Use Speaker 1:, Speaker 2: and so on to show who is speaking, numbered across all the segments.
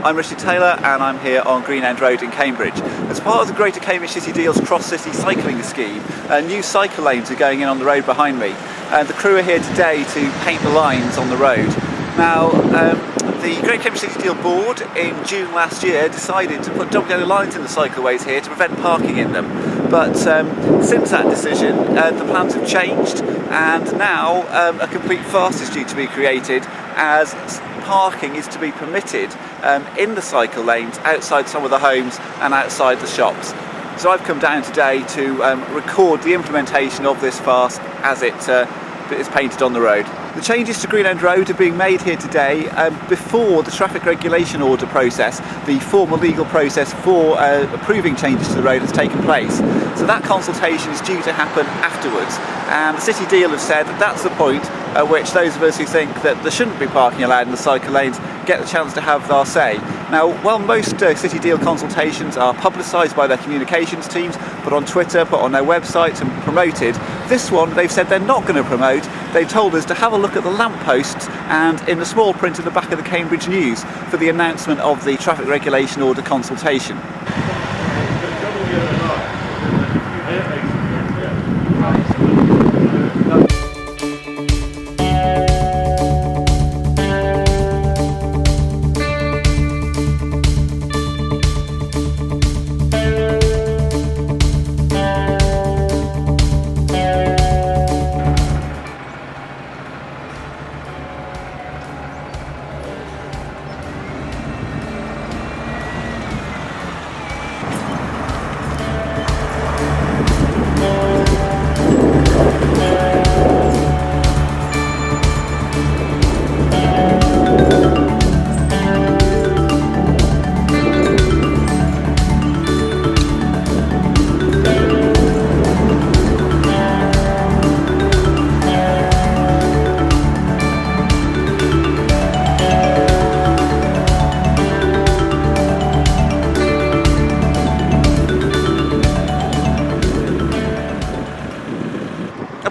Speaker 1: I'm Richard Taylor and I'm here on Green End Road in Cambridge. As part of the Greater Cambridge City Deals Cross-City Cycling Scheme, new cycle lanes are going in on the road behind me. And the crew are here today to paint the lines on the road. Now, the Greater Cambridge City Deal Board in June last year decided to put double yellow lines in the cycleways here to prevent parking in them. But since that decision, the plans have changed, and now a complete farce is due to be created as parking is to be permitted in the cycle lanes outside some of the homes and outside the shops. So I've come down today to record the implementation of this farce as it is painted on the road. The changes to Green End Road are being made here today before the traffic regulation order process, the formal legal process for approving changes to the road, has taken place. So that consultation is due to happen afterwards, and the City Deal have said that that's the point at which those of us who think that there shouldn't be parking allowed in the cycle lanes get the chance to have their say. Now, while most City Deal consultations are publicised by their communications teams, put on Twitter, put on their websites and promoted, this one they've said they're not going to promote. They've told us to have a look at the lampposts and in the small print at the back of the Cambridge News for the announcement of the traffic regulation order consultation.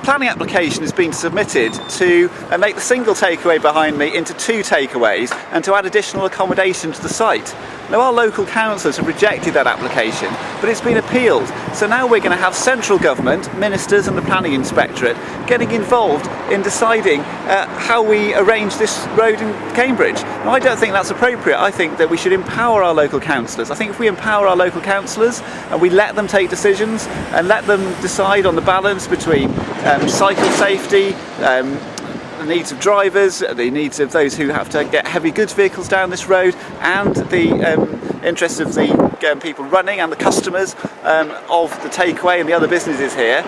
Speaker 1: Planning application has been submitted to make the single takeaway behind me into two takeaways and to add additional accommodation to the site. Now, our local councillors have rejected that application, but it's been appealed. So now we're going to have central government, ministers and the planning inspectorate getting involved in deciding how we arrange this road in Cambridge. Now, I don't think that's appropriate. I think that we should empower our local councillors. I think if we empower our local councillors and we let them take decisions and let them decide on the balance between cycle safety, the needs of drivers, the needs of those who have to get heavy goods vehicles down this road, and the interests of the people running and the customers of the takeaway and the other businesses here.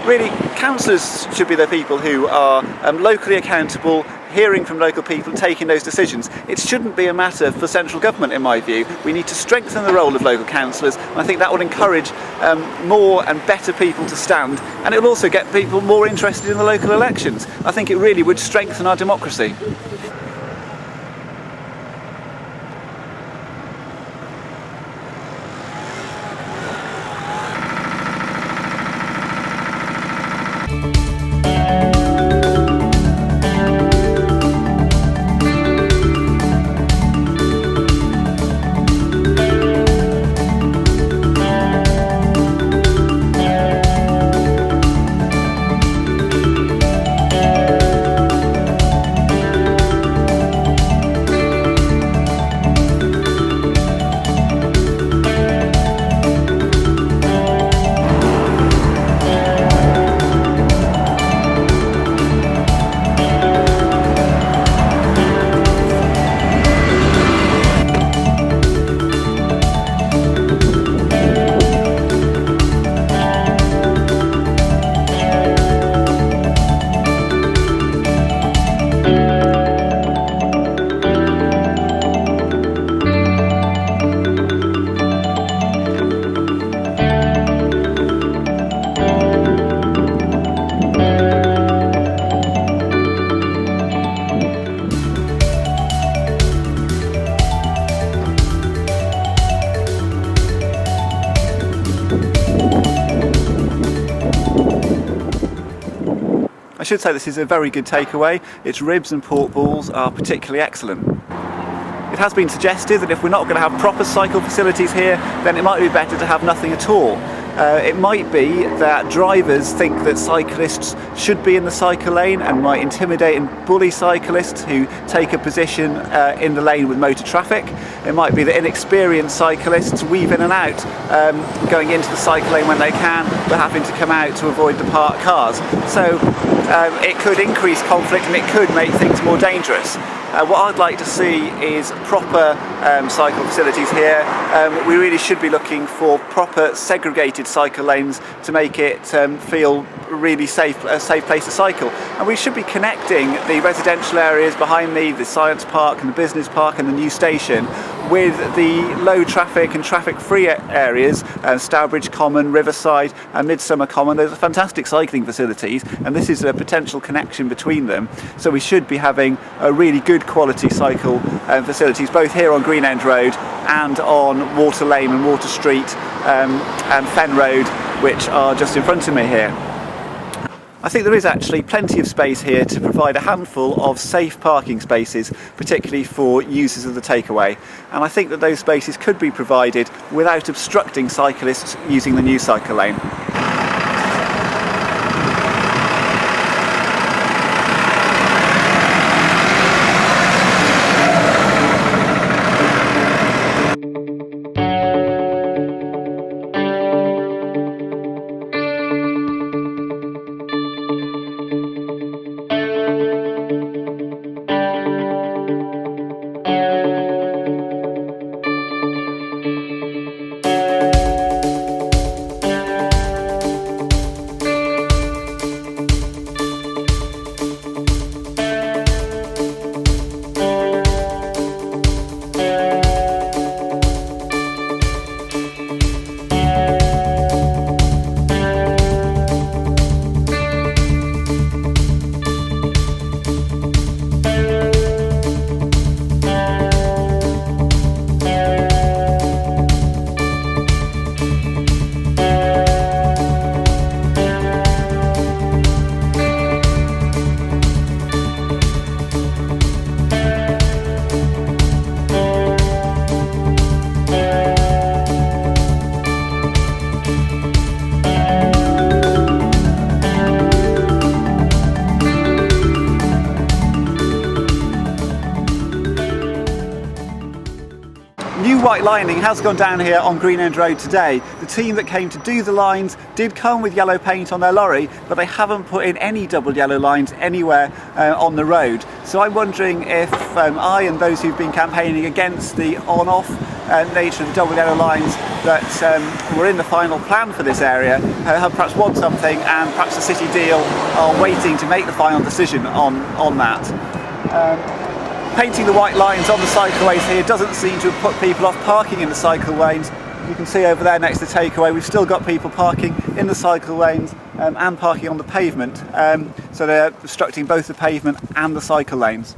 Speaker 1: Really, councillors should be the people who are locally accountable, hearing from local people, taking those decisions. It shouldn't be a matter for central government, in my view. We need to strengthen the role of local councillors, and I think that will encourage more and better people to stand, and it will also get people more interested in the local elections. I think it really would strengthen our democracy. I should say this is a very good takeaway. Its ribs and pork balls are particularly excellent. It has been suggested that if we're not going to have proper cycle facilities here, then it might be better to have nothing at all. It might be that drivers think that cyclists should be in the cycle lane and might intimidate and bully cyclists who take a position in the lane with motor traffic. It might be that inexperienced cyclists weave in and out, going into the cycle lane when they can, but having to come out to avoid the parked cars. So it could increase conflict and it could make things more dangerous. What I'd like to see is proper cycle facilities here. We really should be looking for proper segregated cycle lanes to make it feel really safe, a safe place to cycle. And we should be connecting the residential areas behind me, the science park and the business park and the new station, with the low traffic and traffic free areas, Stourbridge Common, Riverside and Midsummer Common. Those are fantastic cycling facilities, and this is a potential connection between them. So we should be having a really good quality cycle facilities both here on Green End Road and on Water Lane and Water Street and Fen Road, which are just in front of me here. I think there is actually plenty of space here to provide a handful of safe parking spaces, particularly for users of the takeaway. And I think that those spaces could be provided without obstructing cyclists using the new cycle lane. New white lining has gone down here on Green End Road today. The team that came to do the lines did come with yellow paint on their lorry, but they haven't put in any double yellow lines anywhere on the road. So I'm wondering if I and those who've been campaigning against the on-off nature of the double yellow lines that were in the final plan for this area have perhaps want something, and perhaps the city deal are waiting to make the final decision on that. Painting the white lines on the cycleways here doesn't seem to have put people off parking in the cycle lanes. You can see over there next to the takeaway, we've still got people parking in the cycle lanes and parking on the pavement. So they're obstructing both the pavement and the cycle lanes.